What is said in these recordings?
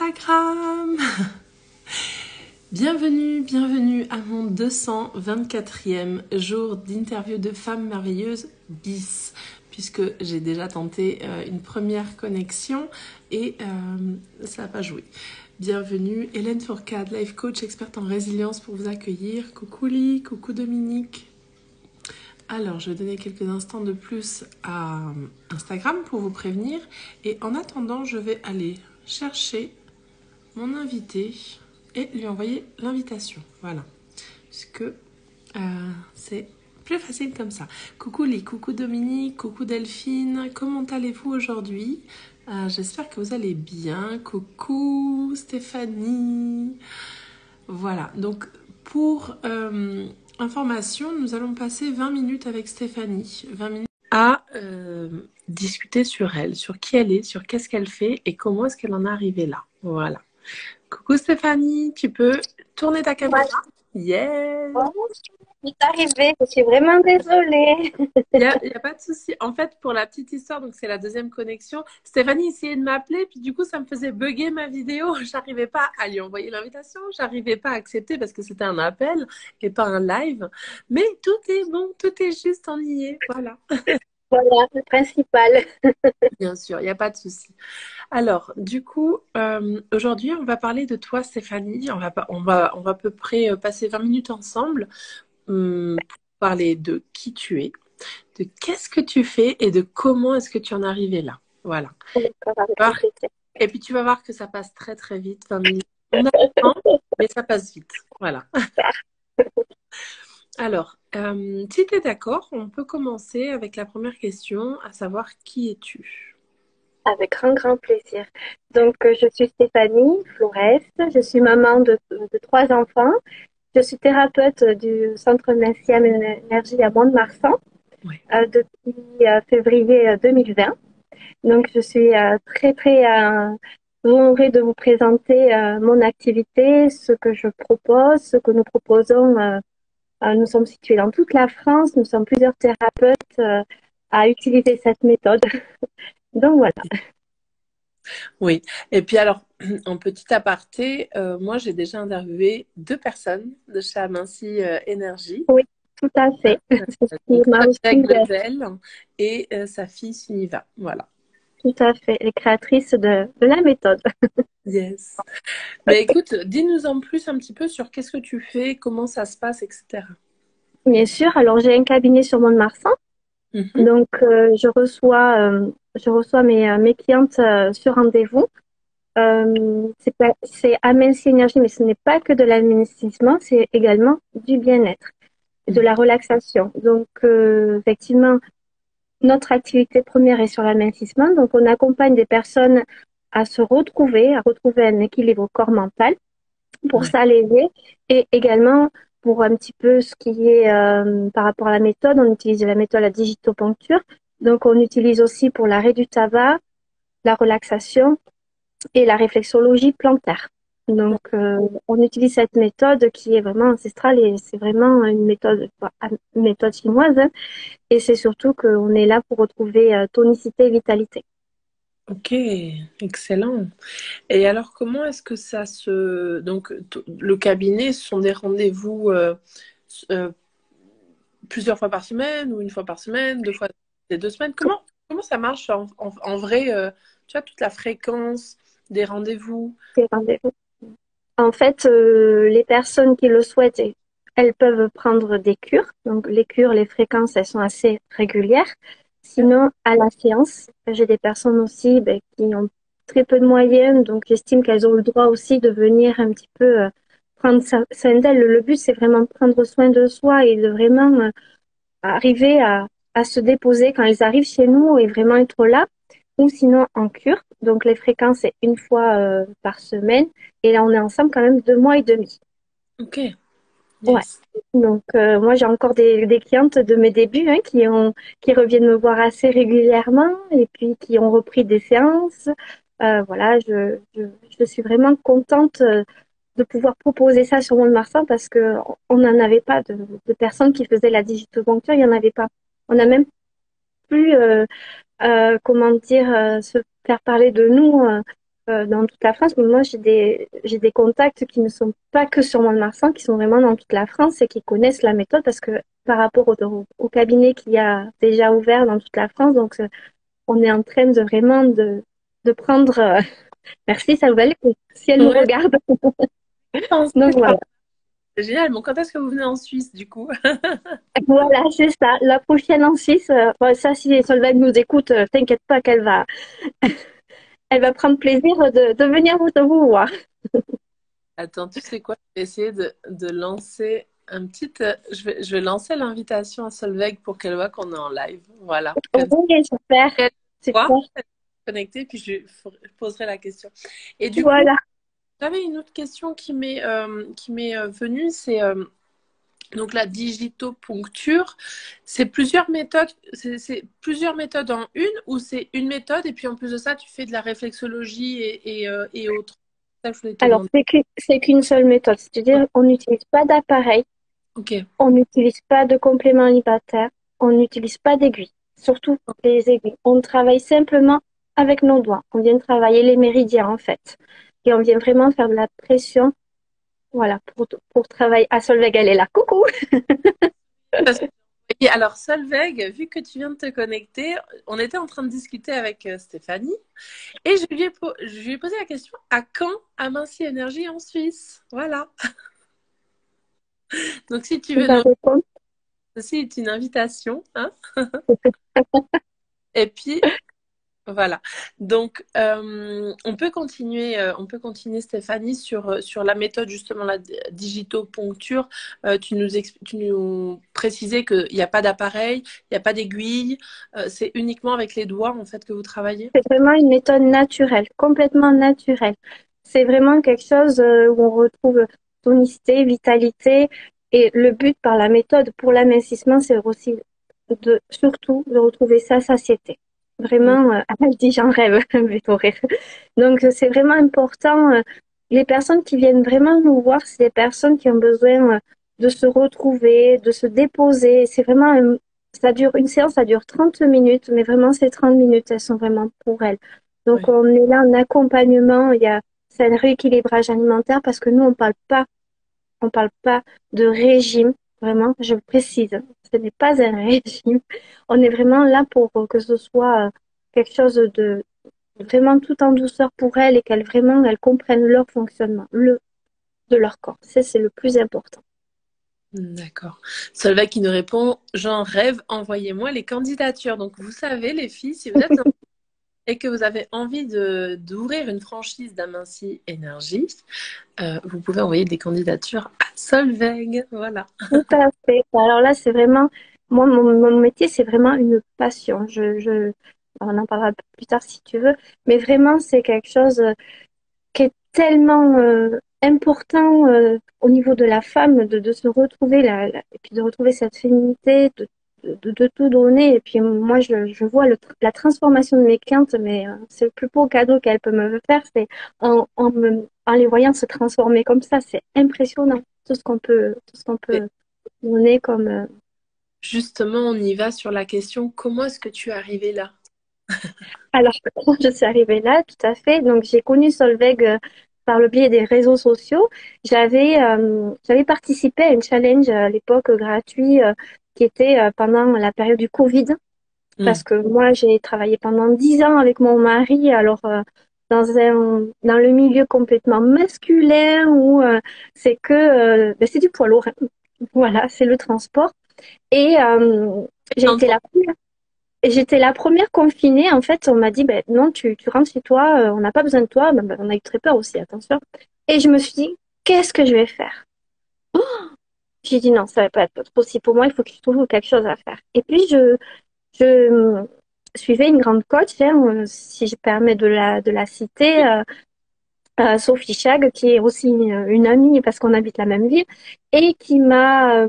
Instagram. Bienvenue à mon 224e jour d'interview de femmes merveilleuses bis, puisque j'ai déjà tenté une première connexion et ça n'a pas joué. Bienvenue, Hélène Fourcade, life coach, experte en résilience pour vous accueillir. Coucou Lee, coucou Dominique. Alors, je vais donner quelques instants de plus à Instagram pour vous prévenir. Et en attendant, je vais aller chercher mon invité et lui envoyer l'invitation. Voilà. Puisque c'est plus facile comme ça. Coucou Lee, coucou Dominique, coucou Delphine. Comment allez-vous aujourd'hui? J'espère que vous allez bien. Coucou Stéphanie. Voilà. Donc, pour information, nous allons passer 20 minutes avec Stéphanie. 20 minutes à discuter sur elle, sur qui elle est, sur qu'est-ce qu'elle fait et comment est-ce qu'elle en est arrivée là. Voilà. Coucou Stéphanie, tu peux tourner ta caméra? Voilà. Yes. Bon, c'est arrivé, je suis vraiment désolée. Il y a pas de souci. En fait, pour la petite histoire, donc c'est la deuxième connexion, Stéphanie essayait de m'appeler, puis du coup, ça me faisait bugger ma vidéo. J'arrivais pas à lui envoyer l'invitation, j'arrivais pas à accepter parce que c'était un appel et pas un live. Mais tout est bon, tout est juste, on y est. Voilà. Voilà, le principal. Bien sûr, il n'y a pas de souci. Alors, du coup, aujourd'hui, on va parler de toi, Stéphanie. On va à peu près passer 20 minutes ensemble pour parler de qui tu es, de qu'est-ce que tu fais et de comment est-ce que tu en es arrivé là. Voilà. D'accord, avec grand plaisir. Et puis, tu vas voir que ça passe très, très vite. 20 minutes. On a le temps, mais ça passe vite. Voilà. Alors, si tu es d'accord, on peut commencer avec la première question, à savoir qui es-tu? Avec grand plaisir. Donc, je suis Stéphanie Flores, je suis maman de trois enfants. Je suis thérapeute du Centre Messiam Énergie à Mont-de-Marsan Ouais. depuis février 2020. Donc, je suis très honorée de vous présenter mon activité, ce que je propose, ce que nous proposons. Nous sommes situés dans toute la France. Nous sommes plusieurs thérapeutes à utiliser cette méthode. Donc voilà. Oui. Et puis alors, en petit aparté, moi j'ai déjà interviewé 2 personnes de chez Aminci Énergie. Oui, tout à fait. C'est ce qui Donc m'a Greg aussi, Level et sa fille Suniva. Voilà. tout à fait, les créatrices de la méthode. Yes. Mais écoute, dis-nous en plus un petit peu sur qu'est-ce que tu fais, comment ça se passe, etc. Bien sûr. Alors, j'ai un cabinet sur Mont-de-Marsan. Mhm. Donc, je reçois mes clientes sur rendez-vous. C'est Amensi Énergie, mais ce n'est pas que de l'administration, c'est également du bien-être, de la relaxation. Donc, effectivement, notre activité première est sur l'amincissement. Donc, on accompagne des personnes à se retrouver, à retrouver un équilibre corps-mental pour Ouais. s'alléger et également pour un petit peu ce qui est par rapport à la méthode, on utilise la méthode la digitopuncture. Donc, on utilise aussi pour l'arrêt du tabac, la relaxation et la réflexologie plantaire. Donc, on utilise cette méthode qui est vraiment ancestrale et c'est vraiment une méthode chinoise, hein. Et c'est surtout qu'on est là pour retrouver tonicité et vitalité. Ok, excellent. Et alors, comment est-ce que ça se... Donc, le cabinet, ce sont des rendez-vous euh, plusieurs fois par semaine ou une fois par semaine, 2 fois les 2 semaines? Comment ça marche en vrai, tu vois, toute la fréquence des rendez-vous? Ces rendez-vous. En fait, les personnes qui le souhaitent, elles peuvent prendre des cures. Donc, les cures, les fréquences, elles sont assez régulières. Sinon, à la séance, j'ai des personnes aussi qui ont très peu de moyens, donc j'estime qu'elles ont le droit aussi de venir un petit peu prendre soin d'elles. Le but, c'est vraiment de prendre soin de soi et de vraiment arriver à se déposer quand elles arrivent chez nous et vraiment être là. Ou sinon en cure. Donc, les fréquences, c'est une fois par semaine. Et là, on est ensemble quand même 2 mois et demi. Ok, Ouais. yes. Donc, moi, j'ai encore des clientes de mes débuts qui reviennent me voir assez régulièrement et puis qui ont repris des séances. Voilà, je suis vraiment contente de pouvoir proposer ça sur Mont-de-Marsan parce que on n'en avait pas de personnes qui faisaient la digitopuncture. Il n'y en avait pas. On n'a même plus, comment dire, se faire parler de nous. dans toute la France. Mais moi, j'ai des contacts qui ne sont pas que sur Mont-de-Marsan, qui sont vraiment dans toute la France et qui connaissent la méthode parce que par rapport au cabinet qu'il y a déjà ouvert dans toute la France, donc on est en train de vraiment de prendre. Merci, Salval, si elle nous Ouais, regarde. en Donc Suisse, voilà, c'est génial. Bon, quand est-ce que vous venez en Suisse, du coup? voilà, c'est ça. La prochaine en Suisse, bon, ça, si Solveig nous écoute, t'inquiète pas elle va prendre plaisir de venir vous voir. Attends, tu sais quoi? Je vais essayer de lancer un petit. Je vais lancer l'invitation à Solveig pour qu'elle voit qu'on est en live. Voilà. Comme ça, Oui, super, elle voit, super. elle est connectée, puis je poserai la question. Et du coup, Voilà. j'avais une autre question qui m'est venue, c'est donc la digitopuncture. C'est plusieurs méthodes, c'est plusieurs méthodes en une, ou c'est une méthode et puis en plus de ça, tu fais de la réflexologie et autres. C'est ça que je voulais te Alors, demander. c'est qu'une seule méthode, c'est-à-dire on n'utilise pas d'appareil, Ok. on n'utilise pas de complément alimentaire, on n'utilise pas d'aiguilles, surtout les aiguilles. On travaille simplement avec nos doigts. On vient travailler les méridiens en fait. Et on vient vraiment faire de la pression, voilà, pour travailler. Ah, Solveig, elle est là. Coucou! Parce que- Et alors, Solveig, vu que tu viens de te connecter, on était en train de discuter avec Stéphanie et je lui ai posé la question, à quand Aminci Énergie en Suisse? Voilà. Donc, si tu Tu veux vas nous... répondre. Ceci est une invitation, hein? Et puis, voilà. Donc, on peut continuer Stéphanie sur la méthode justement la digitopuncture. Tu nous précisais qu'il n'y a pas d'appareil, il n'y a pas d'aiguille, c'est uniquement avec les doigts en fait que vous travaillez. C'est vraiment une méthode naturelle, complètement naturelle. C'est vraiment quelque chose où on retrouve tonicité, vitalité. Et le but par la méthode pour l'amincissement, c'est aussi surtout de retrouver sa satiété. Mm. Vraiment, elle dit j'en rêve, mais faut rire. Donc c'est vraiment important. Les personnes qui viennent vraiment nous voir, c'est des personnes qui ont besoin de se retrouver, de se déposer. C'est vraiment ça dure une séance, ça dure 30 minutes, mais vraiment ces 30 minutes, elles sont vraiment pour elles. Donc Ouais. on est là en accompagnement, il y a c'est un rééquilibrage alimentaire parce que nous on parle pas de régime, vraiment, je le précise. Ce n'est pas un régime. On est vraiment là pour que ce soit quelque chose de vraiment tout en douceur pour elles et qu'elles vraiment elles comprennent leur fonctionnement, de leur corps. Ça, c'est le plus important. D'accord. Solveig qui nous répond, j'en rêve, envoyez-moi les candidatures. Donc vous savez les filles, si vous êtes et que vous avez envie d'ouvrir une franchise d'Aminci Énergie, vous pouvez envoyer des candidatures à Solveig. Voilà. Tout à fait. Alors là, c'est vraiment, moi, mon métier, c'est vraiment une passion. On en parlera plus tard si tu veux, mais vraiment, c'est quelque chose qui est tellement important au niveau de la femme, de se retrouver et puis de retrouver cette féminité, de tout donner. Et puis moi, je vois la transformation de mes clientes, mais c'est le plus beau cadeau qu'elles peuvent me faire, c'est en les voyant se transformer comme ça. C'est impressionnant, tout ce qu'on Et peut donner comme... justement, on y va sur la question, comment est-ce que tu es arrivée là? Alors, quand je suis arrivée là, tout à fait. Donc, j'ai connu Solveig par le biais des réseaux sociaux. J'avais participé à une challenge à l'époque gratuit qui était pendant la période du Covid. Parce Mm. que moi, j'ai travaillé pendant 10 ans avec mon mari. Alors, dans le milieu complètement masculin où c'est que ben, c'est du poids lourd. Voilà, c'est le transport. Et j'ai été la première. Et j'étais la première confinée. En fait, on m'a dit, ben, non, tu rentres chez toi, on n'a pas besoin de toi. Ben, on a eu très peur aussi, attention. Et je me suis dit, qu'est-ce que je vais faire? J'ai dit, non, ça va pas être possible pour moi, il faut que je trouve quelque chose à faire. Et puis, je suivais une grande coach, hein, si je permets de la citer, Sophie Chag, qui est aussi une amie parce qu'on habite la même ville, et qui m'a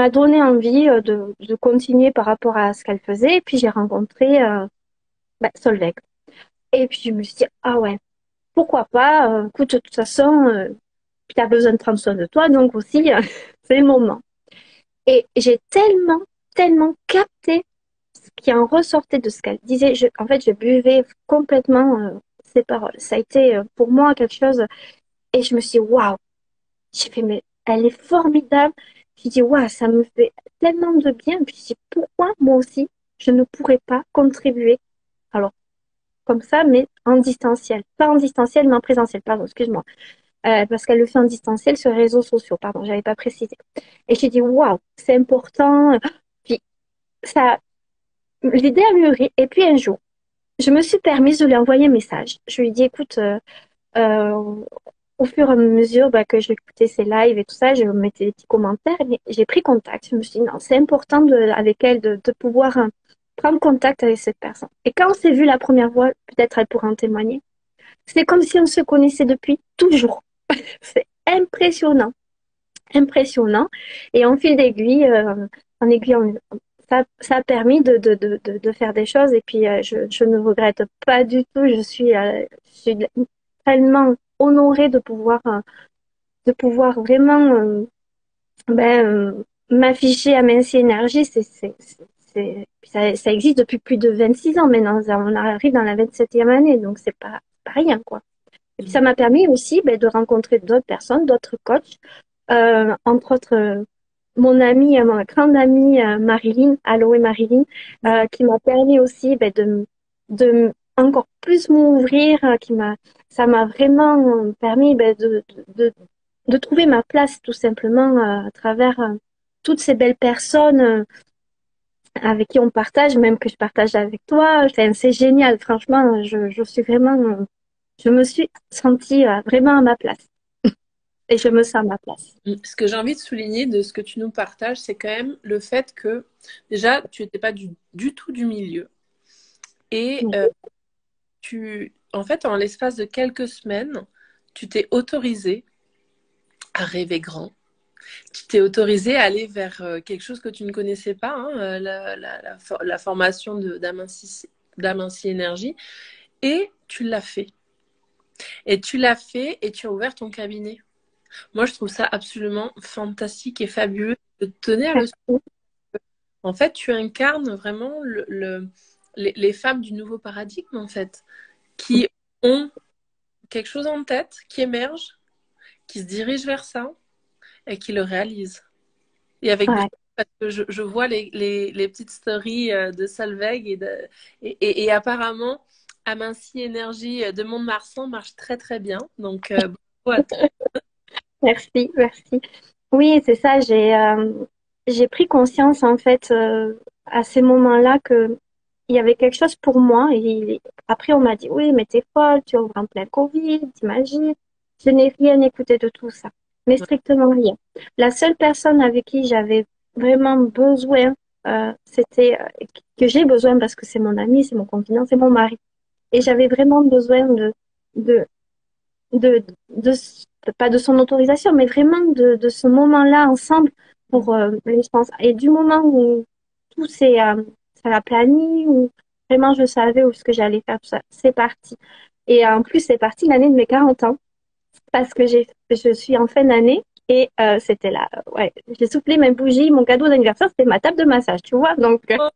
donné envie de continuer par rapport à ce qu'elle faisait. Et puis, j'ai rencontré ben, Solveig. Et puis je me suis dit, ah ouais, pourquoi pas, écoute, de toute façon, tu as besoin de prendre soin de toi, donc aussi, c'est le moment. Et j'ai tellement capté ce qui en ressortait de ce qu'elle disait. En fait, je buvais complètement ces paroles. Ça a été pour moi quelque chose. Et je me suis dit, waouh, j'ai fait, mais elle est formidable. J'ai dit, waouh, ça me fait tellement de bien. Puis j'ai dit, pourquoi moi aussi, je ne pourrais pas contribuer? Alors, comme ça, mais en distanciel. Pas en distanciel, mais en présentiel. Pardon, excuse-moi. Parce qu'elle le fait en distanciel sur les réseaux sociaux. Pardon, j'avais pas précisé. Et j'ai dit, waouh, c'est important. Puis ça, l'idée a mûri. Et puis un jour, je me suis permise de lui envoyer un message. Je lui ai dit, écoute, euh, au fur et à mesure que j'écoutais ses lives et tout ça, je mettais des petits commentaires. Mais j'ai pris contact. Je me suis dit, non, c'est important avec elle de pouvoir prendre contact avec cette personne. Et quand on s'est vu la première fois, peut-être elle pourra en témoigner, c'est comme si on se connaissait depuis toujours. C'est impressionnant, impressionnant. Et en fil d'aiguille, en aiguille, ça a permis de faire des choses. Et puis, je ne regrette pas du tout. Je suis tellement honorée de pouvoir vraiment m'afficher à Mincy Énergie. Ça existe depuis plus de 26 ans maintenant. On arrive dans la 27e année, donc c'est pas rien, quoi. Et puis ça m'a permis aussi de rencontrer d'autres personnes, d'autres coachs, entre autres mon amie, ma grande amie Marilyn, Aloé Marilyn, qui m'a permis aussi de encore plus m'ouvrir, ça m'a vraiment permis de trouver ma place tout simplement à travers toutes ces belles personnes avec qui on partage, même que je partage avec toi. Enfin, c'est génial, franchement, je suis vraiment, je me suis sentie vraiment à ma place et je me sens à ma place. Ce que j'ai envie de souligner de ce que tu nous partages, c'est quand même le fait que déjà, tu n'étais pas du tout du milieu. Et Oui, en fait, en l'espace de quelques semaines, tu t'es autorisé à rêver grand. Tu t'es autorisé à aller vers quelque chose que tu ne connaissais pas, hein, la formation d'Aminci Énergie. Et tu l'as fait. Et tu l'as fait et tu as ouvert ton cabinet. Moi, je trouve ça absolument fantastique et fabuleux de te donner à le. merci. En fait, tu incarnes vraiment les femmes du nouveau paradigme, en fait, qui ont quelque chose en tête, qui émergent, qui se dirigent vers ça et qui le réalisent. Et avec des Ouais. parce que je vois les petites stories de Solveig et apparemment Aminci Énergie de Mont-de-Marsan marche très très bien. Donc bravo à toi. Merci, merci. Oui, c'est ça. J'ai pris conscience en fait à ces moments-là que il y avait quelque chose pour moi. Et après, on m'a dit oui, mais t'es folle, tu ouvres en plein Covid, t'imagines. Je n'ai rien écouté de tout ça, mais strictement rien. La seule personne avec qui j'avais vraiment besoin, c'était que j'ai besoin parce que c'est mon ami, c'est mon confident, c'est mon mari. Et j'avais vraiment besoin de de, de, pas de son autorisation, mais vraiment de ce moment-là ensemble pour, je pense, et du moment où tout ça a plani, où vraiment je savais où ce que j'allais faire, tout ça, c'est parti. Et en plus, c'est parti l'année de mes 40 ans, parce que je suis en fin d'année, et c'était là, ouais, j'ai soufflé mes bougies, mon cadeau d'anniversaire, c'était ma table de massage, tu vois, donc, Oh,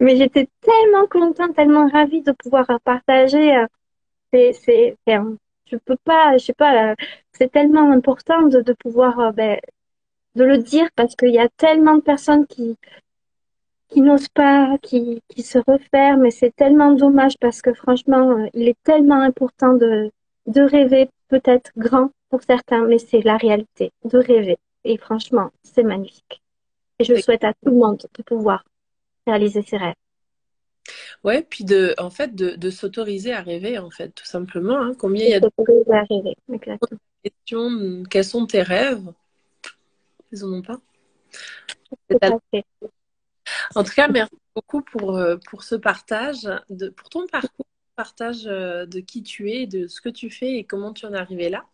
mais j'étais tellement contente, tellement ravie de pouvoir partager enfin, je peux pas, je sais pas, c'est tellement important de pouvoir, de le dire parce qu'il y a tellement de personnes qui n'osent pas, qui se referment et c'est tellement dommage parce que franchement, il est tellement important de rêver peut-être grand pour certains, mais c'est la réalité, de rêver. Et franchement, c'est magnifique. Et je souhaite à tout le monde de pouvoir réaliser ses rêves. ouais, puis en fait, de s'autoriser à rêver, en fait, tout simplement. Hein. Combien il Et y a de de pouvoir rêver, exactement. questions, quels sont tes rêves? Ils en ont pas. Tout à fait. En tout cas, merci beaucoup pour ce partage, pour ton parcours, partage de qui tu es, de ce que tu fais et comment tu en es arrivé là.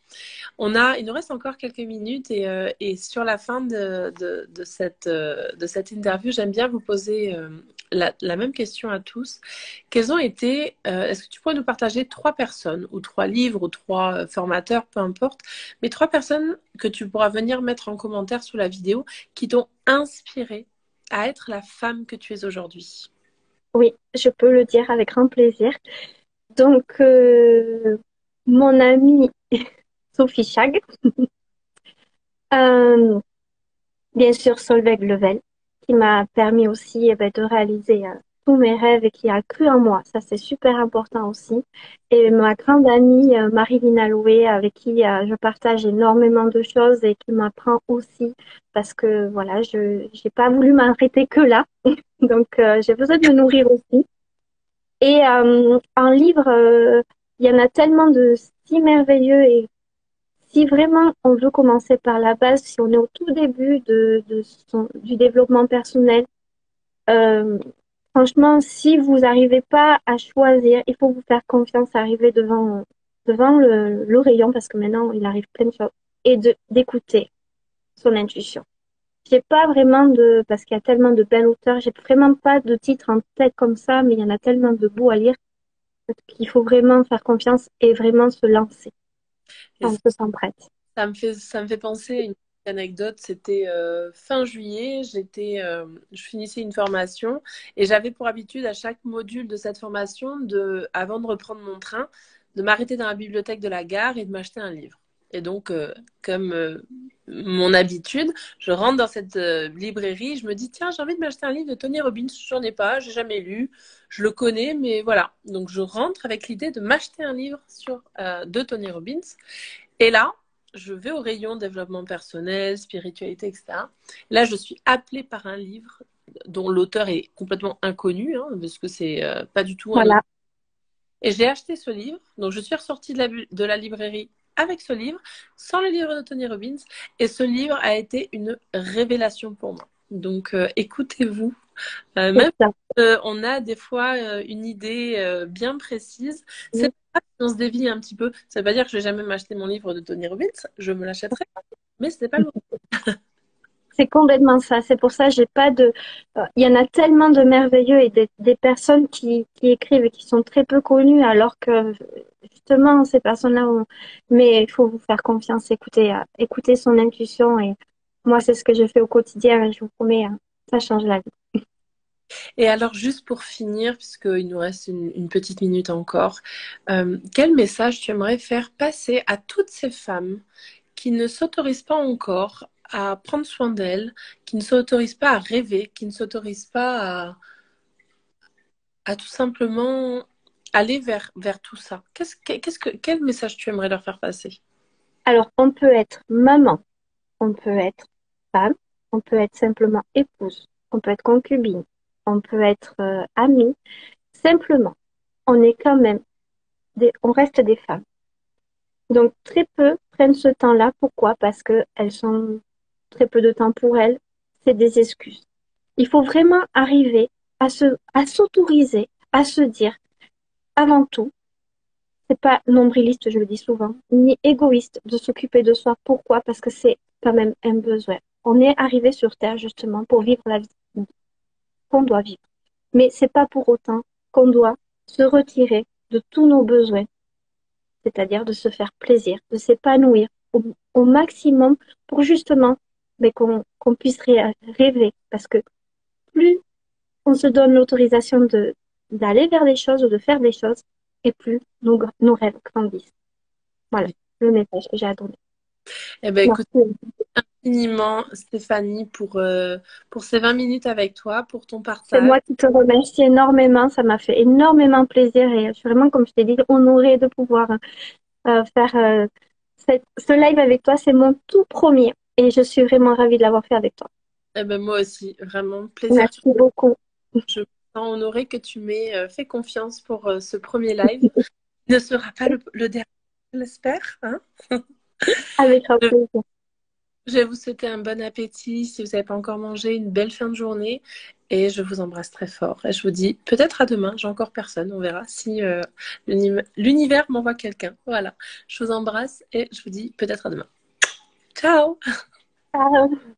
Il nous reste encore quelques minutes et sur la fin de cette interview, j'aime bien vous poser la même question à tous. Quels ont été, est-ce que tu pourrais nous partager trois personnes ou trois livres ou trois formateurs, peu importe, mais trois personnes que tu pourras venir mettre en commentaire sous la vidéo qui t'ont inspiré à être la femme que tu es aujourd'hui? Oui, je peux le dire avec grand plaisir. Donc, mon amie Sophie Chag, euh, bien sûr Solveig Level, qui m'a permis aussi ben, de réaliser tous mes rêves et qui a cru en moi. Ça, c'est super important aussi. Et ma grande amie Marilyn Alloué, avec qui je partage énormément de choses et qui m'apprend aussi, parce que voilà, je n'ai pas voulu m'arrêter que là. Donc, j'ai besoin de me nourrir aussi. Et un livre, il y en a tellement de si merveilleux et si vraiment on veut commencer par la base, si on est au tout début du développement personnel, euh, franchement, si vous n'arrivez pas à choisir, il faut vous faire confiance, arriver devant le rayon, parce que maintenant il arrive plein de choses, et d'écouter son intuition. J'ai pas vraiment parce qu'il y a tellement de belles auteurs, j'ai vraiment pas de titre en tête comme ça, mais il y en a tellement de beaux à lire qu'il faut vraiment faire confiance et vraiment se lancer Et quand on se sent prête. ça me fait penser à une petite anecdote. C'était fin juillet, je finissais une formation et j'avais pour habitude à chaque module de cette formation, avant de reprendre mon train, de m'arrêter dans la bibliothèque de la gare et de m'acheter un livre. Et donc, comme mon habitude, je rentre dans cette librairie, je me dis, tiens, j'ai envie de m'acheter un livre de Tony Robbins, j'en ai pas, j'ai jamais lu, je le connais, mais voilà. Donc, je rentre avec l'idée de m'acheter un livre de Tony Robbins. Et là, je vais au rayon développement personnel, spiritualité, etc. Là, je suis appelée par un livre dont l'auteur est complètement inconnu, hein, parce que c'est pas du tout un auteur. Voilà. Et j'ai acheté ce livre. Donc, je suis ressortie de la librairie avec ce livre, sans le livre de Tony Robbins. Et ce livre a été une révélation pour moi. Donc, écoutez-vous. C'est Même ça. on a des fois une idée bien précise, c'est Oui. pas si on se dévie un petit peu. Ça veut pas dire que je vais jamais m'acheter mon livre de Tony Robbins, je me l'achèterai, mais ce n'est pas le moment. C'est complètement ça. C'est pour ça que j'ai pas de. Il y en a tellement de merveilleux et des personnes qui écrivent et qui sont très peu connues, alors que justement ces personnes-là ont. Mais il faut vous faire confiance, écouter son intuition. Et moi, c'est ce que je fais au quotidien. Et je vous promets, ça change la vie. Et alors, juste pour finir, puisqu'il nous reste une petite minute encore, quel message tu aimerais faire passer à toutes ces femmes qui ne s'autorisent pas encore à prendre soin d'elles, qui ne s'autorisent pas à rêver, qui ne s'autorisent pas à tout simplement aller vers tout ça. Quel message tu aimerais leur faire passer? Alors, on peut être maman, on peut être femme, on peut être simplement épouse, on peut être concubine, on peut être amie. Simplement, on est quand même on reste des femmes. Donc, très peu prennent ce temps-là. Pourquoi? Parce que elles sont très peu de temps pour elles. C'est des excuses. Il faut vraiment arriver à s'autoriser, à se dire, avant tout, c'est pas nombriliste, je le dis souvent, ni égoïste de s'occuper de soi. Pourquoi? Parce que c'est quand même un besoin. On est arrivé sur Terre justement pour vivre la vie qu'on doit vivre. Mais c'est pas pour autant qu'on doit se retirer de tous nos besoins, c'est-à-dire de se faire plaisir, de s'épanouir au maximum pour justement mais qu'on puisse rêver. Parce que plus on se donne l'autorisation d'aller vers des choses ou de faire des choses, et plus nos rêves grandissent. Voilà le message que j'ai à donner. Eh ben, écoute, Merci. infiniment, Stéphanie, pour ces 20 minutes avec toi, pour ton C'est partage. moi qui te remercie énormément. Ça m'a fait énormément plaisir et je suis vraiment, comme je t'ai dit, honorée de pouvoir faire ce live avec toi. C'est mon tout premier et je suis vraiment ravie de l'avoir fait avec toi. Eh ben, moi aussi, vraiment plaisir. Merci beaucoup. Je me sens honorée que tu m'aies fait confiance pour ce premier live. Il ne sera pas le dernier, j'espère, hein. Avec grand Je plaisir. je vais vous souhaiter un bon appétit si vous n'avez pas encore mangé, une belle fin de journée. Et je vous embrasse très fort. Et je vous dis peut-être à demain. J'ai encore personne. On verra si l'univers m'envoie quelqu'un. Voilà. Je vous embrasse et je vous dis peut-être à demain. Ciao! Ciao.